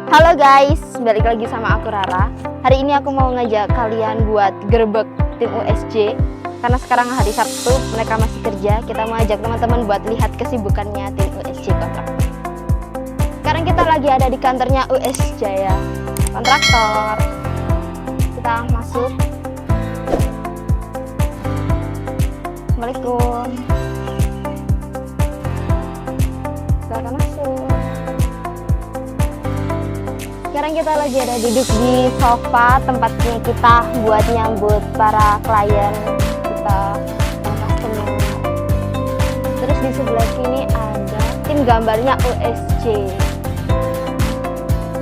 Halo guys, balik lagi sama aku Rara. Hari ini aku mau ngajak kalian buat gerbek tim USJ. Karena sekarang hari Sabtu, mereka masih kerja. Kita mau ajak teman-teman buat lihat kesibukannya tim USJ Kontraktor. Sekarang kita lagi ada di kantornya US Jaya Kontraktor. Kita masuk. Assalamualaikum. Silakan masuk. Sekarang kita lagi ada duduk di sofa, tempatnya kita buat nyambut para klien kita, para customer. Terus di sebelah sini ada tim gambarnya USJ.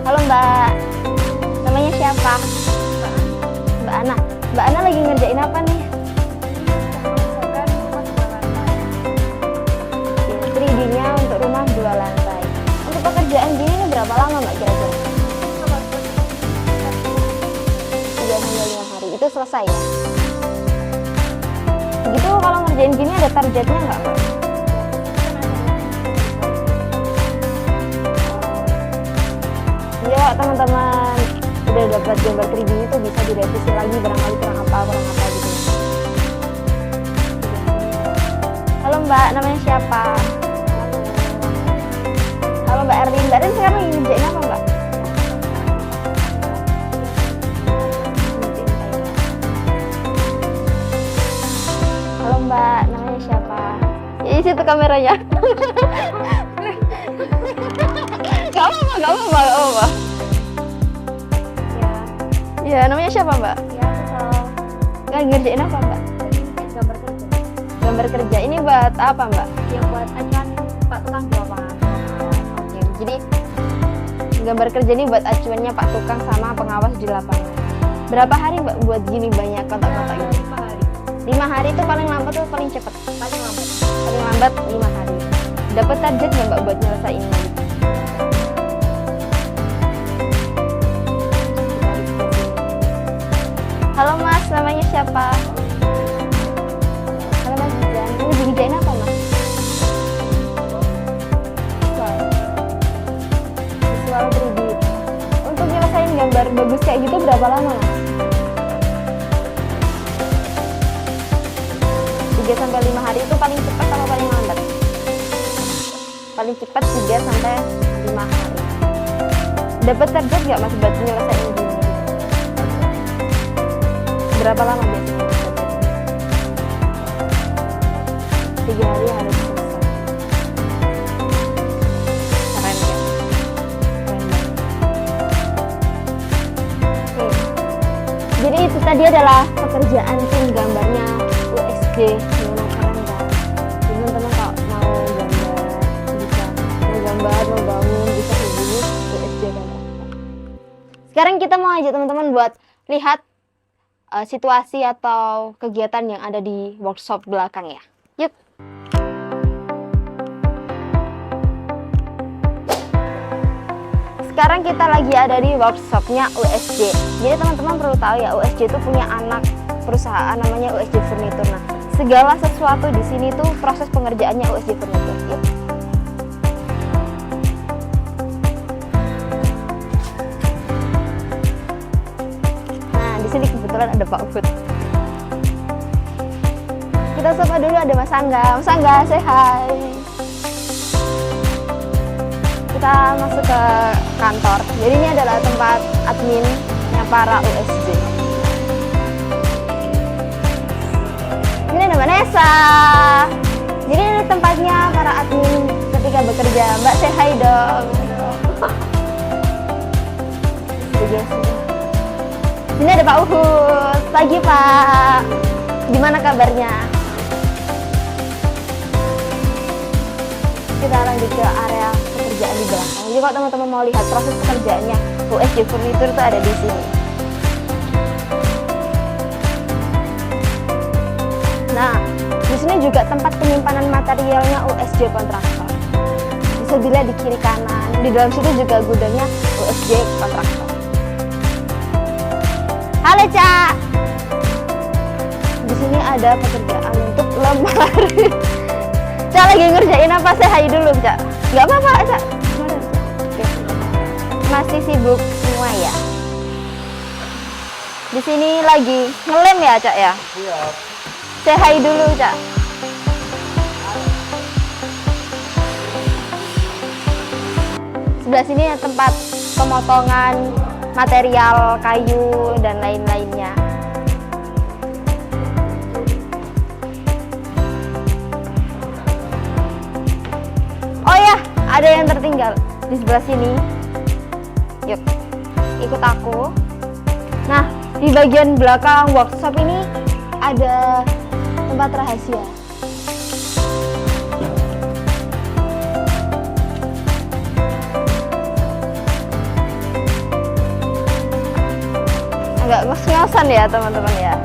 Halo Mbak, namanya siapa? Mbak Ana. Mbak Ana lagi ngerjain apa nih? 3D-nya untuk rumah 2 lantai. Untuk pekerjaan gini ini berapa lama Mbak kira-kira? 3-5 hari. Itu selesai ya? Begitu kalau ngerjain gini ada targetnya nggak Mbak? Ya teman-teman udah dapat gambar 3D itu bisa direvisi lagi barangkali kurang apa gitu. Halo Mbak, namanya siapa? Halo Mbak Erlin. Mbak Erlin sekarang lagi ngerjain apa Mbak? Halo Mbak, namanya siapa? Ya, situ kameranya. Gak apa-apa. Ya, namanya siapa Mbak? Ya, Lagi ngerjain apa Mbak? gambar kerja. Gambar kerja. Ini buat apa Mbak? Ya buat acuan Pak Tukang di lapangan. Oke, jadi gambar kerja ini buat acuannya Pak Tukang sama pengawas di lapangan. Berapa hari Mbak buat gini banyak kotak-kotak ini? 5 hari. 5 hari itu paling lambat atau paling cepat? Paling lambat. Paling lambat 5 hari. Dapat target nggak Mbak buat nyelesain ini? Halo Mas, namanya siapa? Halo Mas Gijan. Ini ngerjain apa Mas? Visual 3D. Untuk nyelesain gambar bagus kayak gitu berapa lama Mas? 3-5 hari itu paling cepat sama paling lambat? Paling cepat 3-5 hari. Dapat target nggak Mas buat nyelesain gini? Berapa lama biasanya? 3 hari harus selesai. Keren ya? Keren banget. Oke. Jadi itu tadi adalah pekerjaan tim gambarnya USJ. Gimana keren kan? Teman-teman kalau mau gambar bisa, mau gambar, mau bangun bisa hubungi USJ kan. Sekarang kita mau ajak teman-teman buat lihat situasi atau kegiatan yang ada di workshop belakang ya. Yuk. Sekarang kita lagi ada di workshopnya USJ. Jadi teman-teman perlu tahu ya, USJ itu punya anak perusahaan namanya USJ Furniture. Nah, segala sesuatu di sini tuh proses pengerjaannya USJ Furniture. Yuk. Sini kebetulan ada Pak Uhud. Kita sapa dulu, ada Mas Angga. Mas Angga, say hi. Kita masuk ke kantor. Jadi ini adalah tempat adminnya para USJ. Ini ada Mbak Nesa. Jadi ini tempatnya para admin ketika bekerja. Mbak, say hi dong. Ini ada Pak Uhud. Pagi Pak. Gimana kabarnya? Kita lanjut ke area pekerjaan di belakang. Jadi kalau teman-teman mau lihat proses pekerjaannya USJ Furniture itu ada di sini. Nah, di sini juga tempat penyimpanan materialnya USJ Kontraktor. Bisa dilihat di kiri kanan. Di dalam situ juga gudangnya USJ Kontraktor. Halo Cak. Di sini ada pekerjaan untuk lemari. Cak lagi ngerjain apa? Saya hai dulu Cak. Gak apa-apa Cak. Oke. masih sibuk semua ya. Di sini lagi ngelem ya, Cak ya? Iya. Say hi dulu, Cak. Sebelah sini tempat pemotongan material kayu dan lain-lainnya. Oh ya, ada yang tertinggal di sebelah sini. Yuk, ikut aku. Nah, di bagian belakang workshop ini ada tempat rahasia. Agak ngos-ngosan ya teman-teman ya.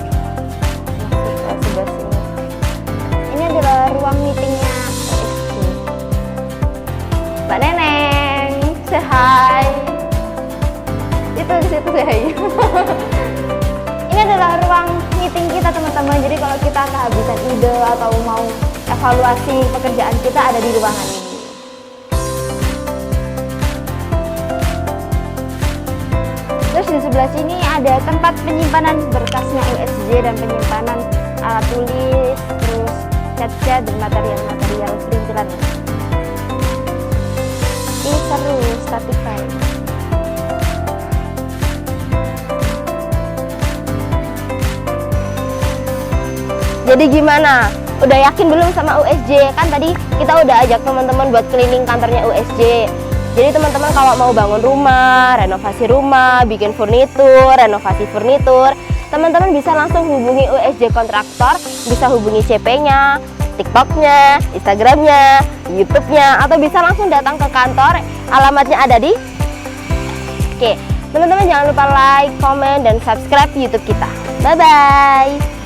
Masuk ke sebelah sini. Ini adalah ruang meetingnya OSG. Mbak Neneng, say hi. Itu di situ say hi. Ini adalah ruang meeting kita teman-teman. Jadi kalau kita kehabisan ide atau mau evaluasi pekerjaan kita ada di ruangan ini. Terus di sebelah sini ada tempat penyimpanan berkasnya USJ dan penyimpanan alat tulis, terus cat-cat dan material-material perintilan. Ini seru, Statify. Jadi gimana? Udah yakin belum sama USJ? Kan tadi kita udah ajak teman-teman buat keliling kantornya USJ. Jadi teman-teman kalau mau bangun rumah, renovasi rumah, bikin furnitur, renovasi furnitur, teman-teman bisa langsung hubungi USJ kontraktor, bisa hubungi CP-nya, TikTok-nya, Instagram-nya, YouTube-nya, atau bisa langsung datang ke kantor. Alamatnya ada di. Oke, teman-teman jangan lupa like, comment, dan subscribe YouTube kita. Bye-bye.